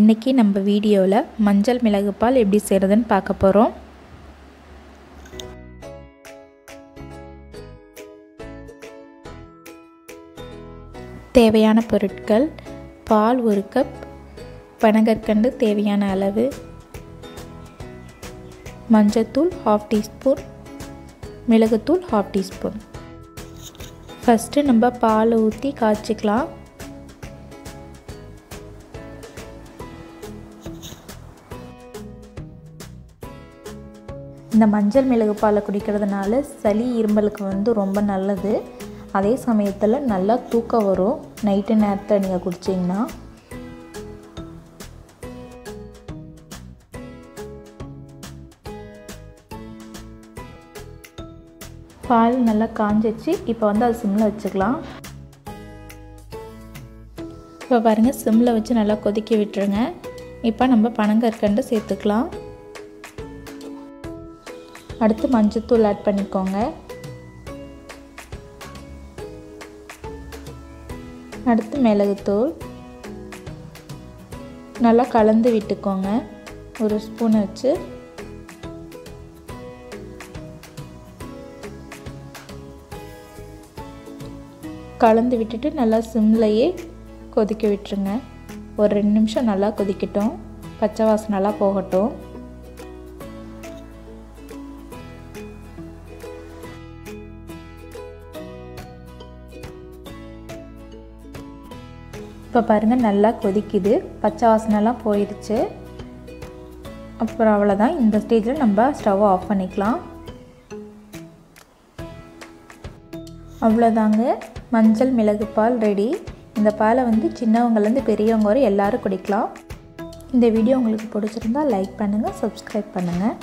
இன்றைக்கி நம்ம வீடியோவில் மஞ்சள் மிளகு பால் எப்படி செய்கிறதுன்னு பார்க்க போகிறோம். தேவையான பொருட்கள்: பால் 1 கப், பனங்கற்கண்டு தேவையான அளவு, மஞ்சத்தூள் 1/2 டீஸ்பூன், மிளகுத்தூள் 1/2 டீஸ்பூன். ஃபஸ்ட்டு நம்ம பால் ஊற்றி காய்ச்சிக்கலாம். இந்த மஞ்சள் மிளகு பாலை குடிக்கிறதுனால சளி இருமலுக்கு ரொம்ப நல்லது. அதே சமயத்தில் நல்லா தூக்கம் வரும் நைட்டு நேரத்தில் நீங்கள் குடிச்சிங்கன்னா. பால் நல்லா காஞ்சிச்சு. இப்போ அது சிம்மில் வச்சுக்கலாம். இப்போ பாருங்கள், சிம்மில் வச்சு நல்லா கொதிக்க விட்டுருங்க. இப்போ நம்ம பனங்கற்கண்டு சேர்த்துக்கலாம். அடுத்து மஞ்சத்தூள் ஆட் பண்ணிக்கோங்க. அடுத்து மிளகுத்தூள் நல்லா கலந்து விட்டுக்கோங்க. 1 ஸ்பூன் வச்சு கலந்து விட்டுட்டு நல்லா சிம்லையே கொதிக்க விட்டுருங்க. ஒரு 2 நிமிஷம் நல்லா கொதிக்கட்டும். பச்சை வாசனை நல்லா போகட்டும். இப்போ பாருங்கள், நல்லா கொதிக்குது. பச்சை வாசனைலாம் போயிடுச்சு. அப்புறம் அவ்வளோதான். இந்த ஸ்டேஜில் நம்ம ஸ்டவ்வை ஆஃப் பண்ணிக்கலாம். அவ்வளோதாங்க, மஞ்சள் மிளகு பால் ரெடி. இந்த பாலை சின்னவங்கலேருந்து பெரியவங்க வரை எல்லோரும் குடிக்கலாம். இந்த வீடியோ உங்களுக்கு பிடிச்சிருந்தால் லைக் பண்ணுங்கள், சப்ஸ்கிரைப் பண்ணுங்கள்.